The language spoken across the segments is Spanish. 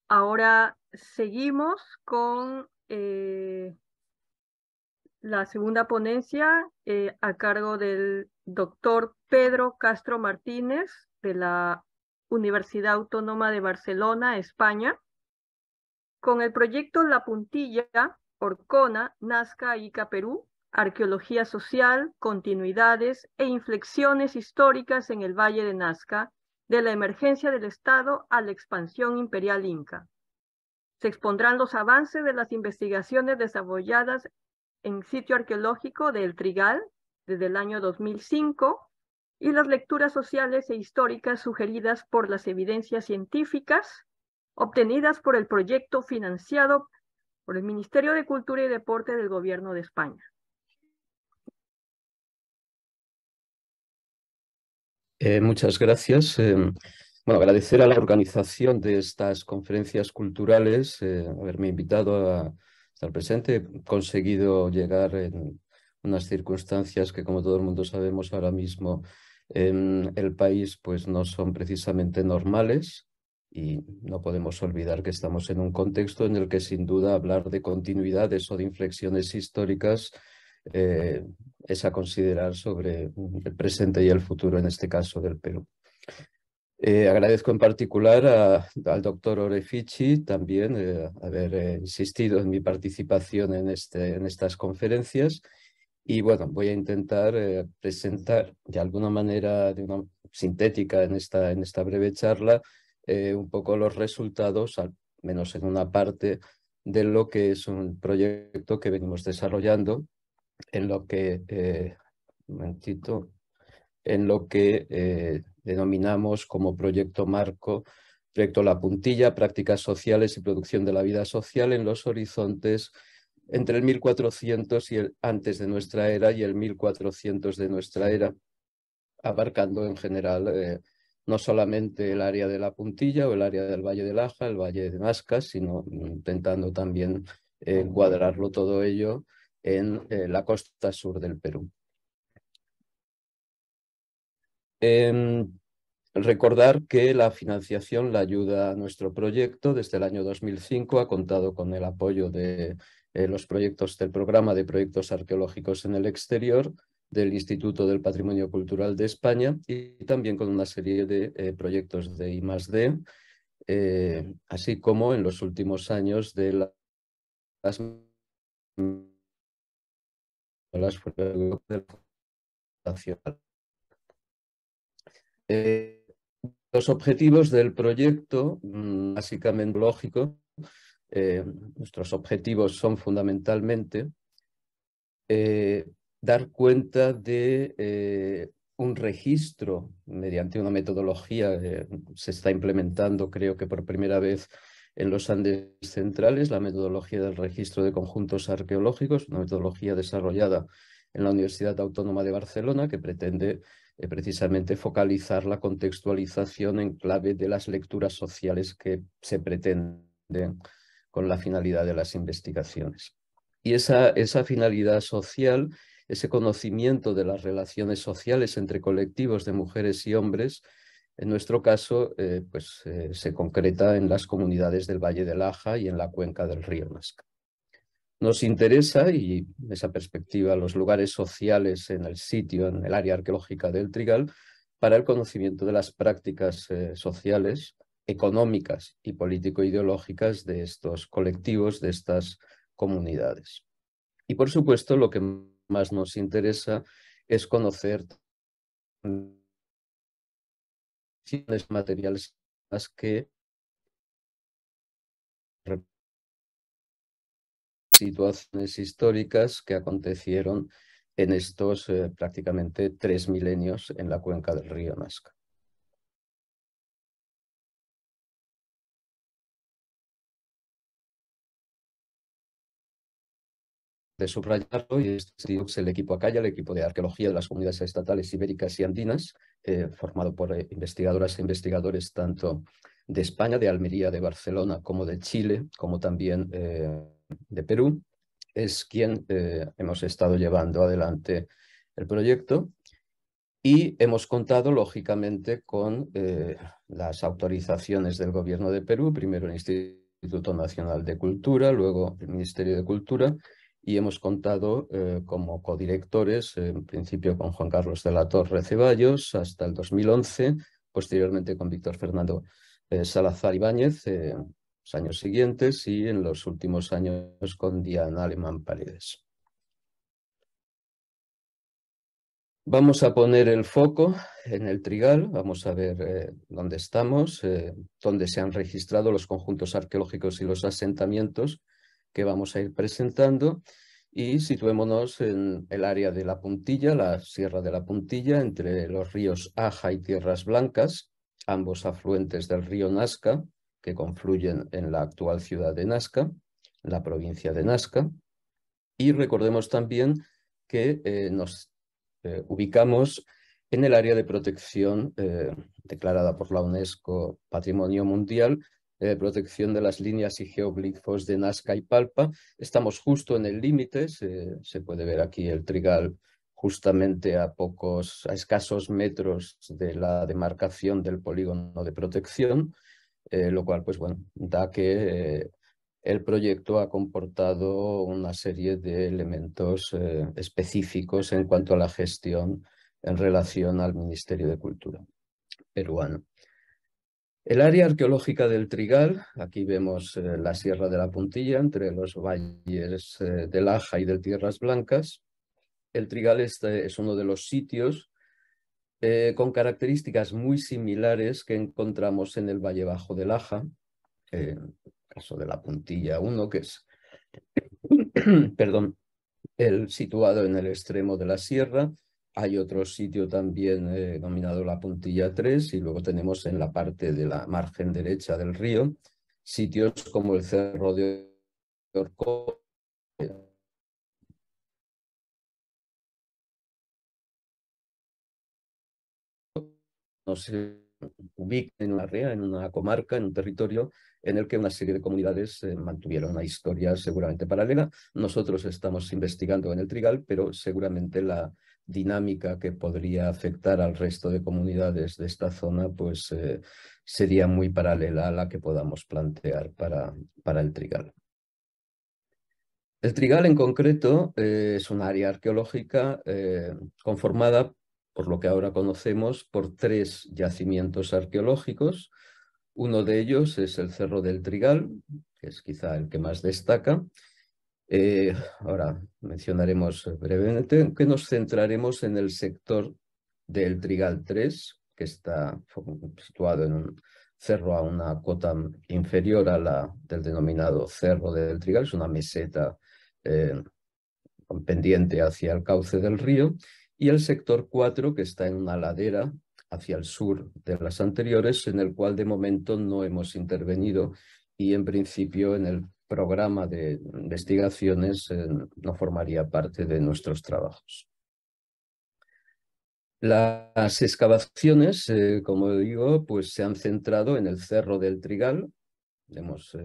Ahora seguimos con la segunda ponencia a cargo del doctor Pedro Castro Martínez de la Universidad Autónoma de Barcelona, España, con el proyecto La Puntilla, Orcona, Nazca, Ica, Perú, Arqueología Social, Continuidades e Inflexiones Históricas en el Valle de Nazca, de la emergencia del Estado a la expansión imperial inca. Se expondrán los avances de las investigaciones desarrolladas en sitio arqueológico de El Trigal desde el año 2005 y las lecturas sociales e históricas sugeridas por las evidencias científicas obtenidas por el proyecto financiado por el Ministerio de Cultura y Deporte del Gobierno de España. Muchas gracias. Bueno, agradecer a la organización de estas conferencias culturales haberme invitado a estar presente. He conseguido llegar en unas circunstancias que, como todo el mundo sabemos ahora mismo, en el país pues no son precisamente normales, y no podemos olvidar que estamos en un contexto en el que sin duda hablar de continuidades o de inflexiones históricas es a considerar sobre el presente y el futuro, en este caso del Perú. Agradezco en particular al doctor Orefici también haber insistido en mi participación en estas conferencias, y bueno, voy a intentar presentar de alguna manera, de una sintética en esta breve charla, un poco los resultados, al menos en una parte, de lo que es un proyecto que venimos desarrollando en lo que, un momentito, en lo que denominamos como proyecto marco, proyecto La Puntilla, prácticas sociales y producción de la vida social en los horizontes entre el 1400 y antes de nuestra era y el 1400 de nuestra era, abarcando en general no solamente el área de La Puntilla o el área del Valle del Aja, el Valle de Nazca, sino intentando también encuadrarlo todo ello en la costa sur del Perú. Recordar que la financiación, la ayuda a nuestro proyecto desde el año 2005 ha contado con el apoyo de los proyectos del Programa de Proyectos Arqueológicos en el Exterior, del Instituto del Patrimonio Cultural de España, y también con una serie de proyectos de I+D, así como en los últimos años de las fundaciones. Los objetivos del proyecto, básicamente lógico, nuestros objetivos son fundamentalmente dar cuenta de un registro mediante una metodología que se está implementando, creo que por primera vez en los Andes centrales, la metodología del registro de conjuntos arqueológicos, una metodología desarrollada en la Universidad Autónoma de Barcelona que pretende precisamente focalizar la contextualización en clave de las lecturas sociales que se pretenden con la finalidad de las investigaciones. Y esa finalidad social, ese conocimiento de las relaciones sociales entre colectivos de mujeres y hombres, en nuestro caso, se concreta en las comunidades del Valle del Aja y en la cuenca del río Nazca. Nos interesa, y en esa perspectiva, los lugares sociales en el sitio, en el área arqueológica del Trigal, para el conocimiento de las prácticas sociales, económicas y político-ideológicas de estos colectivos, de estas comunidades. Y por supuesto, lo que más nos interesa es conocer materiales que situaciones históricas que acontecieron en estos prácticamente 3 milenios en la cuenca del río Nazca. De subrayarlo, y este es el equipo Acaya, el equipo de arqueología de las comunidades estatales ibéricas y andinas, formado por investigadoras e investigadores tanto de España, de Almería, de Barcelona, como de Chile, como también de Perú. Es quien hemos estado llevando adelante el proyecto. Y hemos contado, lógicamente, con las autorizaciones del Gobierno de Perú, primero el Instituto Nacional de Cultura, luego el Ministerio de Cultura, y hemos contado como codirectores, en principio con Juan Carlos de la Torre Ceballos hasta el 2011, posteriormente con Víctor Fernando Salazar Ibáñez, los años siguientes, y en los últimos años con Diana Alemán Paredes. Vamos a poner el foco en el Trigal, vamos a ver dónde estamos, dónde se han registrado los conjuntos arqueológicos y los asentamientos que vamos a ir presentando, y situémonos en el área de la Puntilla, la Sierra de la Puntilla, entre los ríos Aja y Tierras Blancas, ambos afluentes del río Nazca, que confluyen en la actual ciudad de Nazca, la provincia de Nazca. Y recordemos también que nos ubicamos en el área de protección declarada por la UNESCO Patrimonio Mundial, protección de las líneas y geoglifos de Nazca y Palpa. Estamos justo en el límite, se puede ver aquí el Trigal justamente a escasos metros de la demarcación del polígono de protección, lo cual, pues bueno, da que el proyecto ha comportado una serie de elementos específicos en cuanto a la gestión en relación al Ministerio de Cultura peruano. El área arqueológica del Trigal, aquí vemos la Sierra de la Puntilla, entre los valles del Aja y de Tierras Blancas. El Trigal es uno de los sitios con características muy similares que encontramos en el Valle Bajo del Aja, caso de la Puntilla 1, que es perdón, el situado en el extremo de la sierra. Hay otro sitio también denominado la Puntilla 3, y luego tenemos en la parte de la margen derecha del río sitios como el Cerro de Orco, no se ubica en una área, en una comarca, en un territorio en el que una serie de comunidades mantuvieron una historia seguramente paralela. Nosotros estamos investigando en el Trigal, pero seguramente la dinámica que podría afectar al resto de comunidades de esta zona pues sería muy paralela a la que podamos plantear para el Trigal. El Trigal en concreto es un área arqueológica conformada, por lo que ahora conocemos, por 3 yacimientos arqueológicos. Uno de ellos es el Cerro del Trigal, que es quizá el que más destaca. Ahora mencionaremos brevemente que nos centraremos en el sector del Trigal 3, que está situado en un cerro a una cota inferior a la del denominado Cerro del Trigal. Es una meseta con pendiente hacia el cauce del río, y el sector 4, que está en una ladera hacia el sur de las anteriores, en el cual de momento no hemos intervenido, y en principio en el programa de investigaciones no formaría parte de nuestros trabajos. Las excavaciones, como digo, pues se han centrado en el Cerro del Trigal. Hemos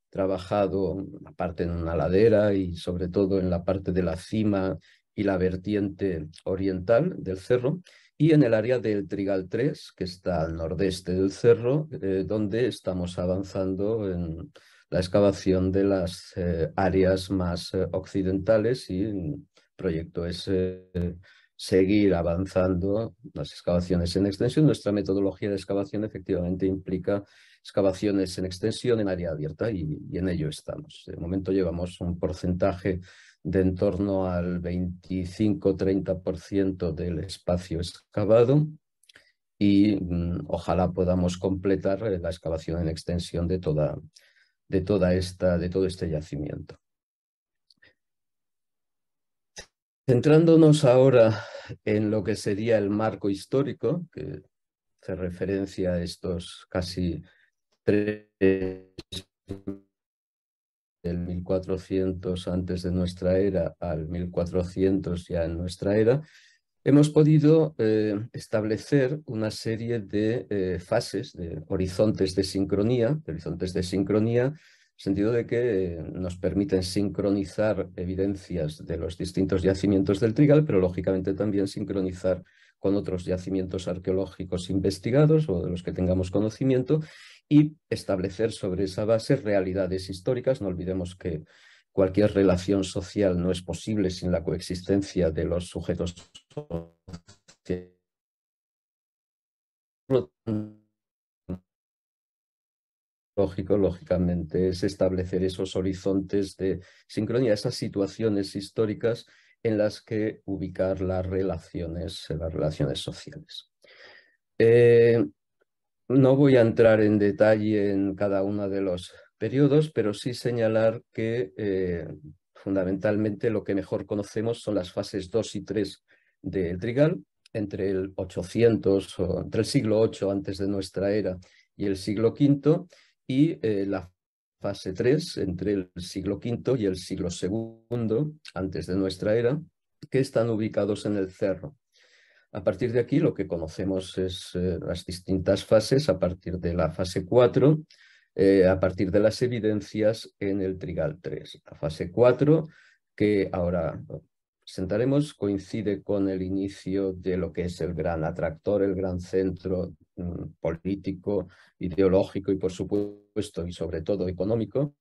trabajado aparte en una ladera y sobre todo en la parte de la cima y la vertiente oriental del cerro, y en el área del Trigal 3, que está al nordeste del cerro, donde estamos avanzando en la excavación de las áreas más occidentales, y el proyecto es seguir avanzando las excavaciones en extensión. Nuestra metodología de excavación efectivamente implica excavaciones en extensión en área abierta, y en ello estamos. De momento llevamos un porcentaje de en torno al 25-30% del espacio excavado, y ojalá podamos completar la excavación en extensión de todo este yacimiento. Centrándonos ahora en lo que sería el marco histórico, que hace referencia a estos casi 3 del 1400 antes de nuestra era al 1400 ya en nuestra era, hemos podido establecer una serie de fases, de horizontes de sincronía, en el sentido de que nos permiten sincronizar evidencias de los distintos yacimientos del Trigal, pero lógicamente también sincronizar con otros yacimientos arqueológicos investigados o de los que tengamos conocimiento y establecer sobre esa base realidades históricas. No olvidemos que cualquier relación social no es posible sin la coexistencia de los sujetos sociales. Lógicamente, es establecer esos horizontes de sincronía, esas situaciones históricas en las que ubicar las relaciones sociales. No voy a entrar en detalle en cada uno de los periodos, pero sí señalar que fundamentalmente lo que mejor conocemos son las fases 2 y 3 del Trigal, entre el 800 o entre el siglo VIII antes de nuestra era y el siglo V, y la fase 3 entre el siglo V y el siglo II antes de nuestra era, que están ubicados en el Cerro. A partir de aquí lo que conocemos es las distintas fases, a partir de la fase 4, a partir de las evidencias en el Trigal 3. La fase 4, que ahora presentaremos, coincide con el inicio de lo que es el gran atractor, el gran centro político, ideológico y por supuesto y sobre todo económico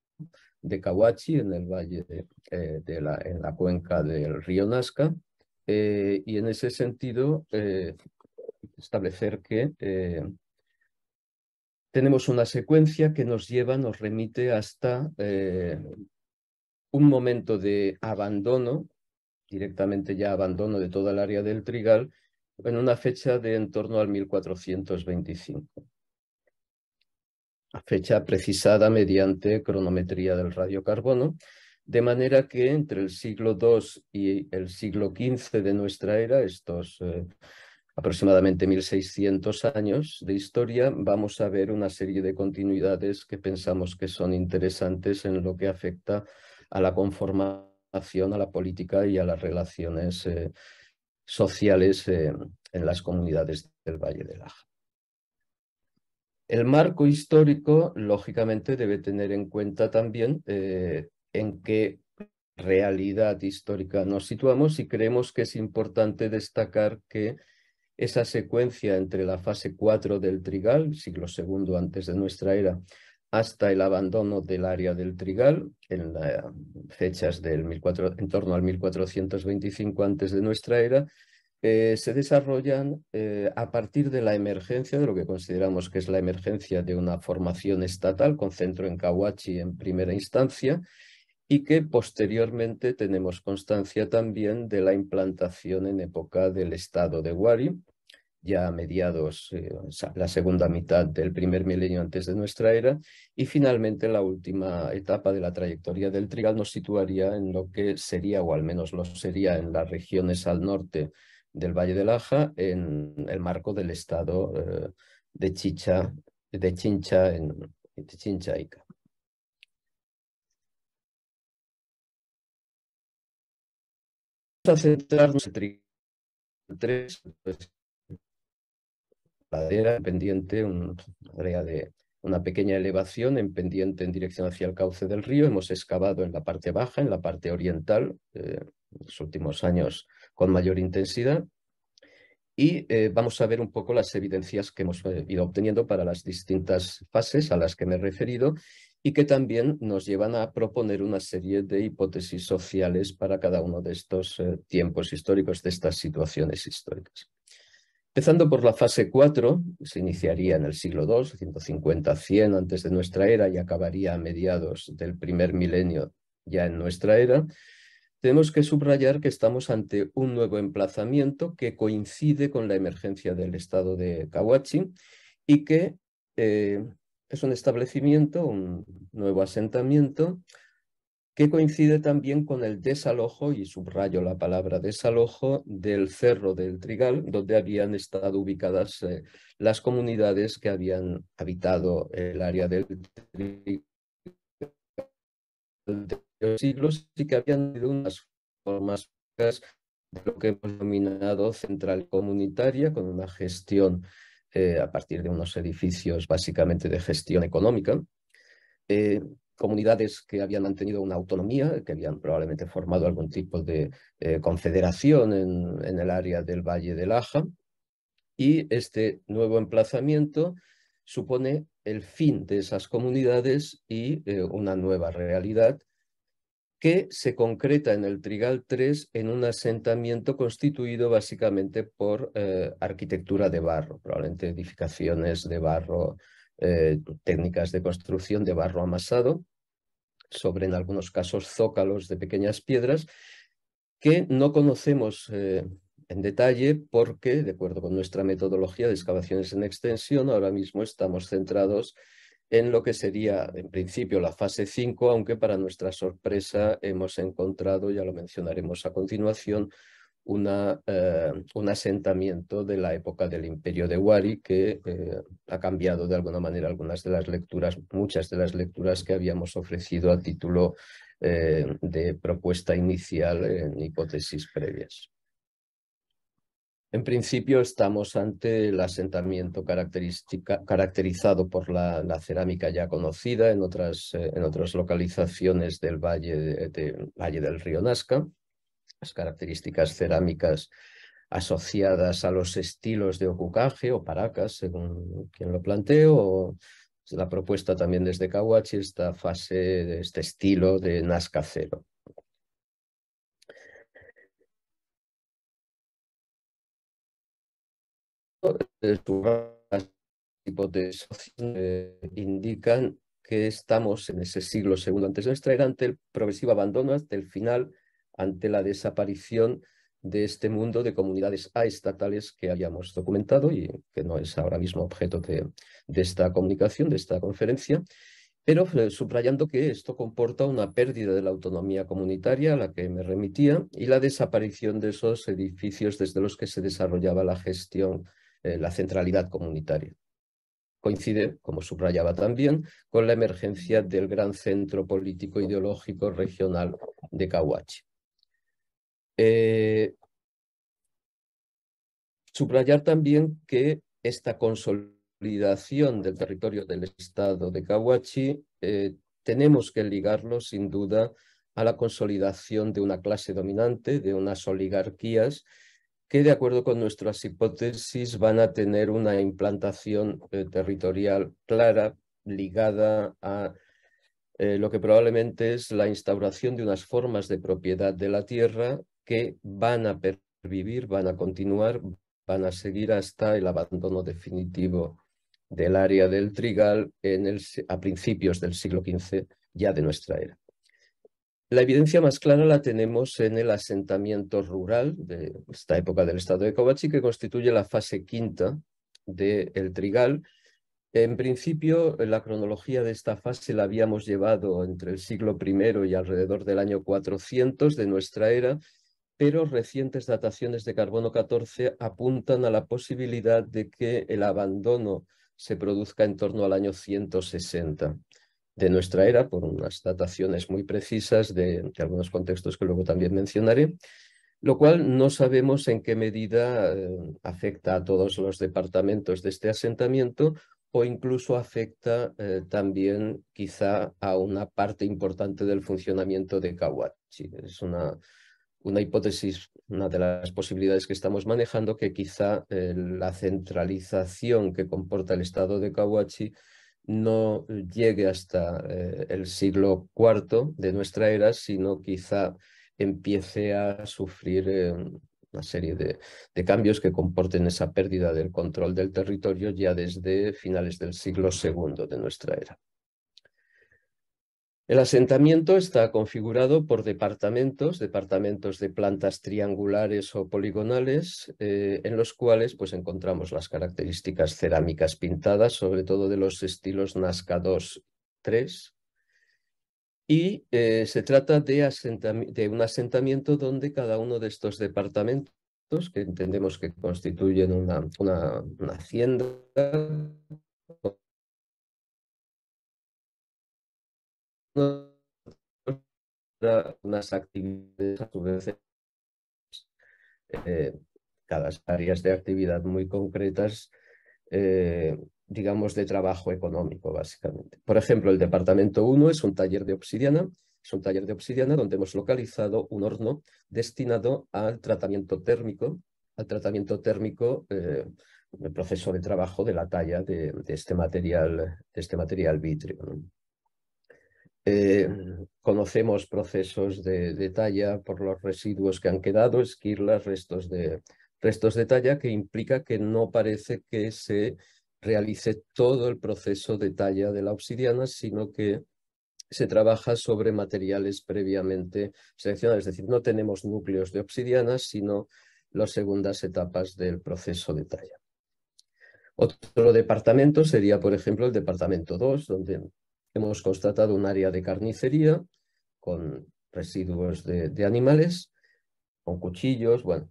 de Cahuachi en el valle en la cuenca del río Nazca. Y en ese sentido, establecer que tenemos una secuencia que nos remite hasta un momento de abandono, directamente ya abandono de toda el área del Trigal, en una fecha de en torno al 1425. Fecha precisada mediante cronometría del radiocarbono, de manera que entre el siglo II y el siglo XV de nuestra era, estos aproximadamente 1600 años de historia, vamos a ver una serie de continuidades que pensamos que son interesantes en lo que afecta a la conformación, a la política y a las relaciones sociales en las comunidades del Valle del Aja. El marco histórico, lógicamente, debe tener en cuenta también en qué realidad histórica nos situamos, y creemos que es importante destacar que esa secuencia entre la fase 4 del Trigal, siglo II antes de nuestra era, hasta el abandono del área del Trigal, en fechas en torno al 1425 antes de nuestra era, se desarrollan a partir de la emergencia, de lo que consideramos que es la emergencia de una formación estatal con centro en Cahuachi en primera instancia, y que posteriormente tenemos constancia también de la implantación en época del estado de Huari, ya a mediados, la segunda mitad del primer milenio antes de nuestra era, y finalmente la última etapa de la trayectoria del Trigal nos situaría en lo que sería, o al menos lo sería, en las regiones al norte del Valle del Aja, en el marco del estado de Chincha Ica. Vamos a centrarnos en Trigal 3, ladera en pendiente, una área de una pequeña elevación en pendiente en dirección hacia el cauce del río. Hemos excavado en la parte baja, en la parte oriental, en los últimos años con mayor intensidad, y vamos a ver un poco las evidencias que hemos ido obteniendo para las distintas fases a las que me he referido, y que también nos llevan a proponer una serie de hipótesis sociales para cada uno de estos tiempos históricos, de estas situaciones históricas. Empezando por la fase 4, se iniciaría en el siglo II, 150-100 antes de nuestra era, y acabaría a mediados del primer milenio ya en nuestra era. Tenemos que subrayar que estamos ante un nuevo emplazamiento que coincide con la emergencia del estado de Cahuachi, y que es un establecimiento, un nuevo asentamiento, que coincide también con el desalojo, y subrayo la palabra desalojo, del Cerro del Trigal, donde habían estado ubicadas las comunidades que habían habitado el área del Trigal de los siglos, y que habían tenido unas formas de lo que hemos denominado central comunitaria, con una gestión a partir de unos edificios básicamente de gestión económica. Comunidades que habían mantenido una autonomía, que habían probablemente formado algún tipo de confederación en el área del Valle del Aja, y este nuevo emplazamiento supone el fin de esas comunidades y una nueva realidad que se concreta en el Trigal 3 en un asentamiento constituido básicamente por arquitectura de barro, probablemente edificaciones de barro, técnicas de construcción de barro amasado, sobre en algunos casos zócalos de pequeñas piedras, que no conocemos en detalle porque, de acuerdo con nuestra metodología de excavaciones en extensión, ahora mismo estamos centrados en lo que sería, en principio, la fase 5, aunque para nuestra sorpresa hemos encontrado, ya lo mencionaremos a continuación, un asentamiento de la época del Imperio de Wari que ha cambiado de alguna manera algunas de las lecturas, muchas de las lecturas que habíamos ofrecido a título de propuesta inicial en hipótesis previas. En principio estamos ante el asentamiento caracterizado por la cerámica ya conocida en otras localizaciones del valle del río Nazca, las características cerámicas asociadas a los estilos de Okukaje o Paracas, según quien lo plantee, o la propuesta también desde Cahuachi, esta fase de este estilo de Nazca cero. Las hipótesis indican que estamos en ese siglo segundo antes de nuestra era ante el progresivo abandono, ante el final, ante la desaparición de este mundo de comunidades aestatales que habíamos documentado y que no es ahora mismo objeto de esta comunicación, de esta conferencia, pero subrayando que esto comporta una pérdida de la autonomía comunitaria a la que me remitía y la desaparición de esos edificios desde los que se desarrollaba la gestión, la centralidad comunitaria. Coincide, como subrayaba también, con la emergencia del gran centro político ideológico regional de Cahuachi. Subrayar también que esta consolidación del territorio del estado de Cahuachi tenemos que ligarlo sin duda a la consolidación de una clase dominante, de unas oligarquías que, de acuerdo con nuestras hipótesis, van a tener una implantación territorial clara, ligada a lo que probablemente es la instauración de unas formas de propiedad de la tierra que van a pervivir, van a continuar, van a seguir hasta el abandono definitivo del área del Trigal a principios del siglo XV, ya de nuestra era. La evidencia más clara la tenemos en el asentamiento rural de esta época del estado de Cahuachi, que constituye la fase quinta del Trigal. En principio, la cronología de esta fase la habíamos llevado entre el siglo I y alrededor del año 400 de nuestra era, pero recientes dataciones de carbono 14 apuntan a la posibilidad de que el abandono se produzca en torno al año 160 de nuestra era, por unas dataciones muy precisas de algunos contextos que luego también mencionaré, lo cual no sabemos en qué medida afecta a todos los departamentos de este asentamiento o incluso afecta también quizá a una parte importante del funcionamiento de Cahuachi. Es una hipótesis, una de las posibilidades que estamos manejando, que quizá la centralización que comporta el estado de Cahuachi no llegue hasta el siglo IV de nuestra era, sino quizá empiece a sufrir una serie de cambios que comporten esa pérdida del control del territorio ya desde finales del siglo II de nuestra era. El asentamiento está configurado por departamentos de plantas triangulares o poligonales, en los cuales pues, encontramos las características cerámicas pintadas, sobre todo de los estilos Nazca 2, 3. Y se trata de un asentamiento donde cada uno de estos departamentos, que entendemos que constituyen una hacienda, unas actividades a su vez, cada áreas de actividad muy concretas, digamos, de trabajo económico, básicamente. Por ejemplo, el departamento 1 es un taller de obsidiana. Es un taller de obsidiana donde hemos localizado un horno destinado al tratamiento térmico el proceso de trabajo de la talla de este material vítreo, ¿no? Conocemos procesos de talla por los residuos que han quedado, esquirlas, restos de talla, que implica que no parece que se realice todo el proceso de talla de la obsidiana, sino que se trabaja sobre materiales previamente seleccionados. Es decir, no tenemos núcleos de obsidiana, sino las segundas etapas del proceso de talla. Otro departamento sería, por ejemplo, el departamento 2, donde hemos constatado un área de carnicería con residuos de animales, con cuchillos, bueno,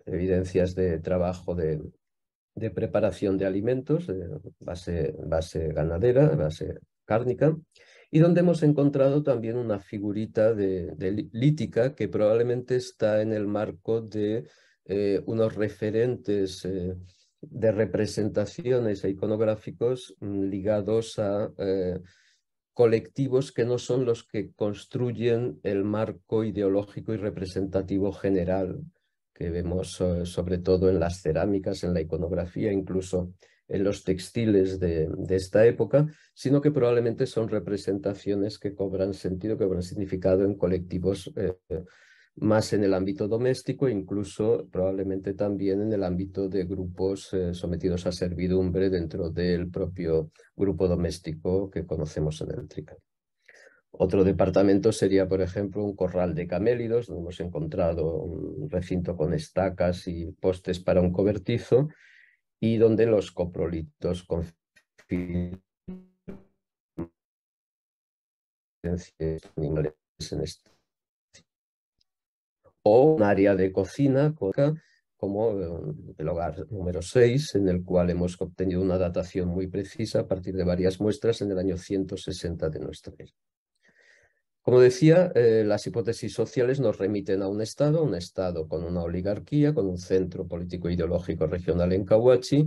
evidencias de trabajo de preparación de alimentos, base ganadera, base cárnica, y donde hemos encontrado también una figurita lítica que probablemente está en el marco de unos referentes de representaciones e iconográficos ligados a colectivos que no son los que construyen el marco ideológico y representativo general que vemos sobre todo en las cerámicas, en la iconografía, incluso en los textiles de esta época, sino que probablemente son representaciones que cobran sentido, que cobran significado en colectivos más en el ámbito doméstico, incluso probablemente también en el ámbito de grupos sometidos a servidumbre dentro del propio grupo doméstico que conocemos en el Trical. Otro departamento sería, por ejemplo, un corral de camélidos, donde hemos encontrado un recinto con estacas y postes para un cobertizo, y donde los coprolitos confirman animales en este. O un área de cocina como el hogar número 6, en el cual hemos obtenido una datación muy precisa a partir de varias muestras en el año 160 de nuestra era. Como decía, las hipótesis sociales nos remiten a un Estado con una oligarquía, con un centro político ideológico regional en Cahuachi,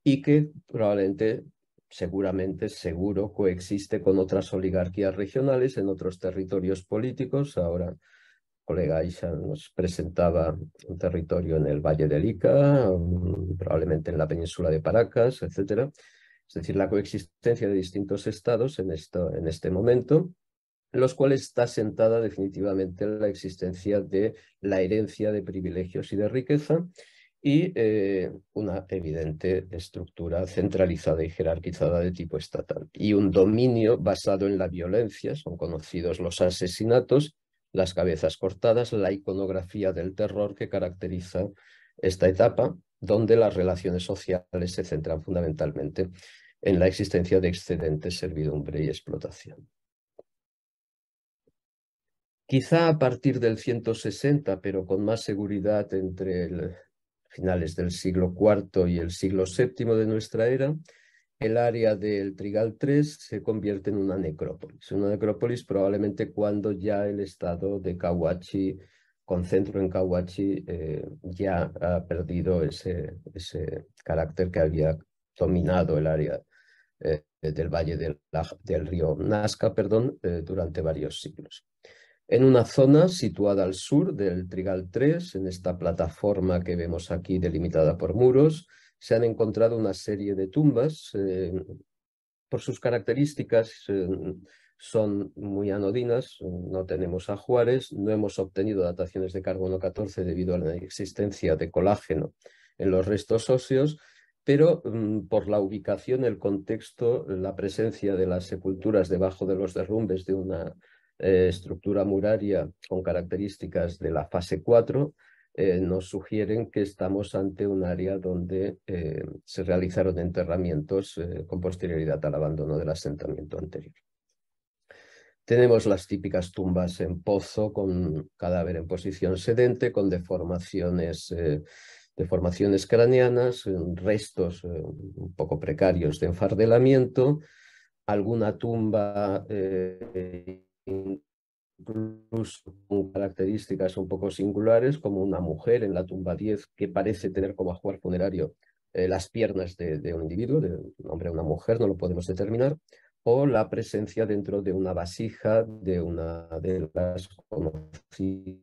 y que probablemente, seguro, coexiste con otras oligarquías regionales en otros territorios políticos. Ahora, colega Aisha nos presentaba un territorio en el Valle del Ica, probablemente en la península de Paracas, etc. Es decir, la coexistencia de distintos estados en este momento, en los cuales está sentada definitivamente la existencia de la herencia de privilegios y de riqueza, y una evidente estructura centralizada y jerarquizada de tipo estatal, y un dominio basado en la violencia. Son conocidos los asesinatos, las cabezas cortadas, la iconografía del terror que caracteriza esta etapa, donde las relaciones sociales se centran fundamentalmente en la existencia de excedentes, servidumbre y explotación. Quizá a partir del 160, pero con más seguridad entre finales del siglo IV y el siglo VII de nuestra era, el área del Trigal III se convierte en una necrópolis probablemente cuando ya el estado de Cahuachi, con centro en Cahuachi, ya ha perdido ese carácter que había dominado el área del valle del río Nazca, durante varios siglos. En una zona situada al sur del Trigal III, en esta plataforma que vemos aquí delimitada por muros, se han encontrado una serie de tumbas. Por sus características son muy anodinas, no tenemos ajuares, no hemos obtenido dataciones de carbono 14 debido a la existencia de colágeno en los restos óseos, pero por la ubicación, el contexto, la presencia de las sepulturas debajo de los derrumbes de una estructura muraria con características de la fase 4, nos sugieren que estamos ante un área donde se realizaron enterramientos con posterioridad al abandono del asentamiento anterior. Tenemos las típicas tumbas en pozo con cadáver en posición sedente, con deformaciones craneanas, restos un poco precarios de enfardelamiento, alguna tumba incluso con características un poco singulares, como una mujer en la tumba 10 que parece tener como ajuar funerario las piernas de un individuo, de un hombre o una mujer, no lo podemos determinar, o la presencia dentro de una vasija de una de las conocidas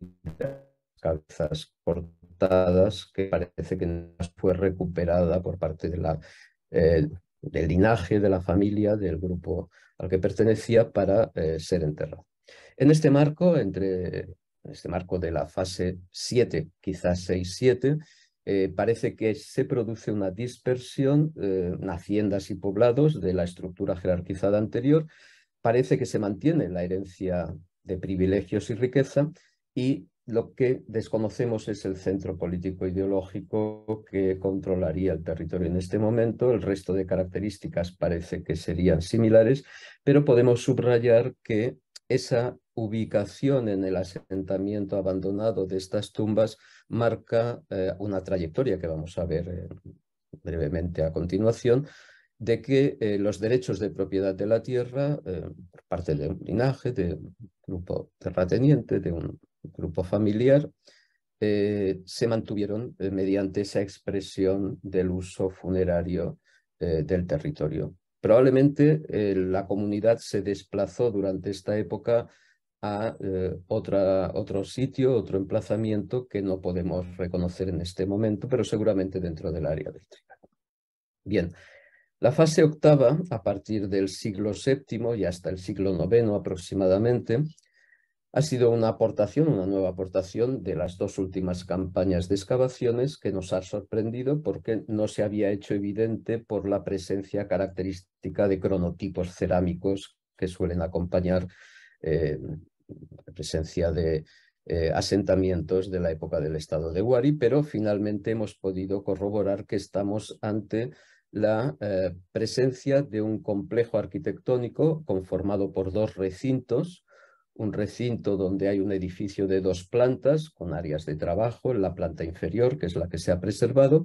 cabezas cortadas cortadas, que parece que no fue recuperada por parte de del linaje, de la familia, del grupo al que pertenecía para ser enterrado. En este marco, en este marco de la fase 7, quizás 6-7, parece que se produce una dispersión en haciendas y poblados de la estructura jerarquizada anterior. Parece que se mantiene la herencia de privilegios y riqueza, y lo que desconocemos es el centro político ideológico que controlaría el territorio en este momento. El resto de características parece que serían similares, pero podemos subrayar que esa ubicación en el asentamiento abandonado de estas tumbas marca una trayectoria que vamos a ver brevemente a continuación, de que los derechos de propiedad de la tierra, por parte de un linaje, de un grupo terrateniente, de un grupo familiar, se mantuvieron mediante esa expresión del uso funerario del territorio. Probablemente la comunidad se desplazó durante esta época a otro sitio, otro emplazamiento que no podemos reconocer en este momento, pero seguramente dentro del área del Trigal. Bien, la fase octava, a partir del siglo VII y hasta el siglo IX aproximadamente, ha sido una aportación, una nueva aportación de las dos últimas campañas de excavaciones, que nos ha sorprendido porque no se había hecho evidente por la presencia característica de cronotipos cerámicos que suelen acompañar la presencia de asentamientos de la época del estado de Huari, pero finalmente hemos podido corroborar que estamos ante la presencia de un complejo arquitectónico conformado por dos recintos: un recinto donde hay un edificio de 2 plantas con áreas de trabajo en la planta inferior, que es la que se ha preservado,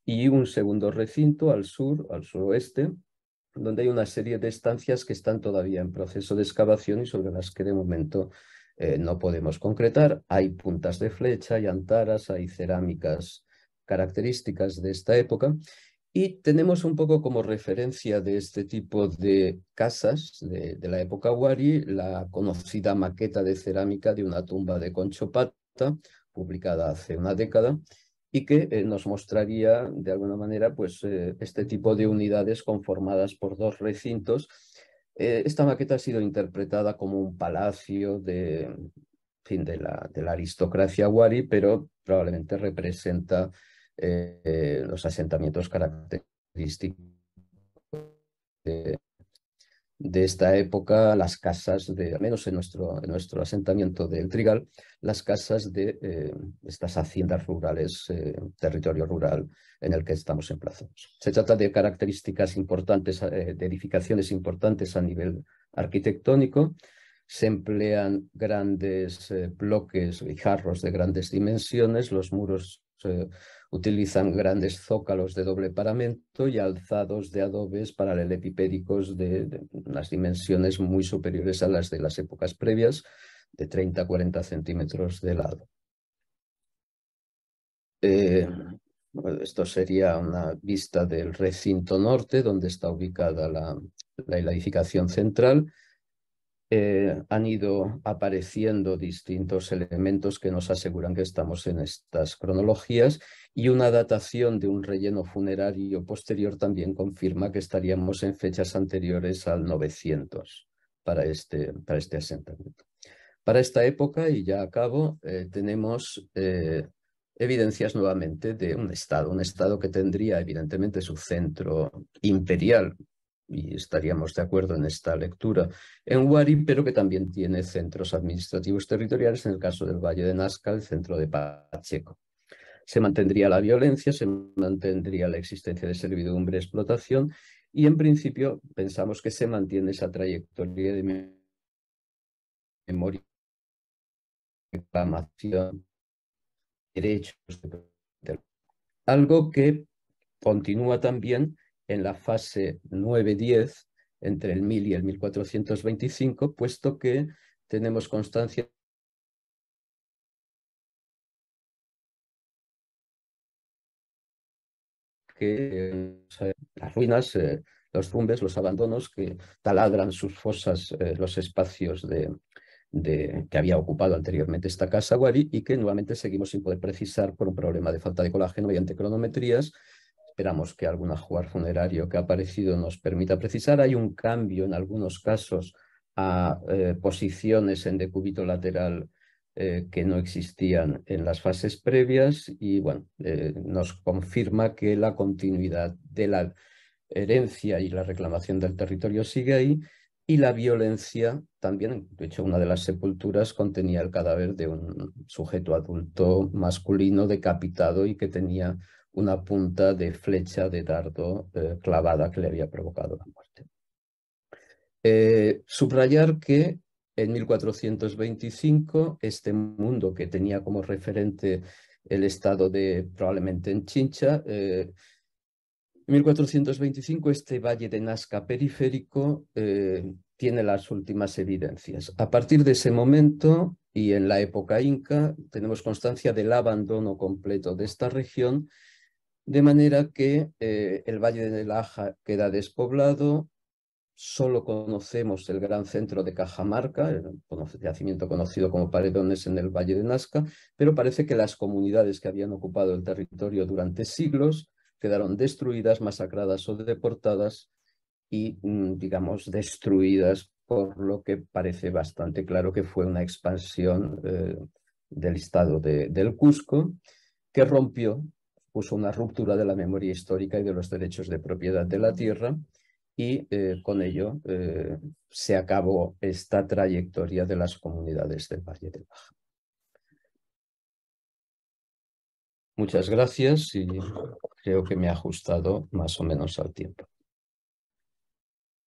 y un segundo recinto al suroeste, donde hay una serie de estancias que están todavía en proceso de excavación y sobre las que de momento no podemos concretar. Hay puntas de flecha, hay antaras, hay cerámicas características de esta época. Y tenemos un poco como referencia de este tipo de casas de la época Huari la conocida maqueta de cerámica de una tumba de Conchopata, publicada hace una década, y que nos mostraría de alguna manera pues, este tipo de unidades conformadas por dos recintos. Esta maqueta ha sido interpretada como un palacio en fin, de la aristocracia Huari, pero probablemente representa los asentamientos característicos de, de esta época, las casas al menos en nuestro asentamiento del Trigal, las casas de estas haciendas rurales, territorio rural en el que estamos emplazados. Se trata de características importantes, de edificaciones importantes a nivel arquitectónico. Se emplean grandes bloques y jarros de grandes dimensiones. Los muros utilizan grandes zócalos de doble paramento y alzados de adobes paralelepipédicos de unas dimensiones muy superiores a las de las épocas previas, de 30 a 40 centímetros de lado. Esto sería una vista del recinto norte, donde está ubicada la edificación central. Han ido apareciendo distintos elementos que nos aseguran que estamos en estas cronologías, y una datación de un relleno funerario posterior también confirma que estaríamos en fechas anteriores al 900 para este asentamiento. Para esta época, y ya acabo, tenemos evidencias nuevamente de un estado que tendría evidentemente su centro imperial, y estaríamos de acuerdo en esta lectura, en Huari, pero que también tiene centros administrativos territoriales, en el caso del Valle de Nazca, el centro de Pacheco. Se mantendría la violencia, se mantendría la existencia de servidumbre, explotación, y en principio pensamos que se mantiene esa trayectoria de memoria, reclamación, derechos. Algo que continúa también en la fase 9-10, entre el 1000 y el 1425, puesto que tenemos constancia que las ruinas, los rumbes, los abandonos que taladran sus fosas, los espacios que había ocupado anteriormente esta casa Wari y que nuevamente seguimos sin poder precisar por un problema de falta de colágeno mediante cronometrías. Esperamos que algún ajuar funerario que ha aparecido nos permita precisar. Hay un cambio en algunos casos a posiciones en decúbito lateral que no existían en las fases previas y bueno, nos confirma que la continuidad de la herencia y la reclamación del territorio sigue ahí y la violencia también. De hecho, una de las sepulturas contenía el cadáver de un sujeto adulto masculino decapitado y que tenía una punta de flecha de dardo clavada que le había provocado la muerte. Subrayar que en 1425 este mundo que tenía como referente el estado de probablemente en Chincha, 1425 este valle de Nazca periférico tiene las últimas evidencias. A partir de ese momento y en la época inca tenemos constancia del abandono completo de esta región, de manera que el valle de Laja queda despoblado. Solo conocemos el gran centro de Cajamarca, el yacimiento conocido como Paredones en el Valle de Nazca, pero parece que las comunidades que habían ocupado el territorio durante siglos quedaron destruidas, masacradas o deportadas y, digamos, destruidas, por lo que parece bastante claro que fue una expansión del estado del Cusco que puso una ruptura de la memoria histórica y de los derechos de propiedad de la tierra y con ello se acabó esta trayectoria de las comunidades del Valle de Laja. Muchas gracias y creo que me he ajustado más o menos al tiempo.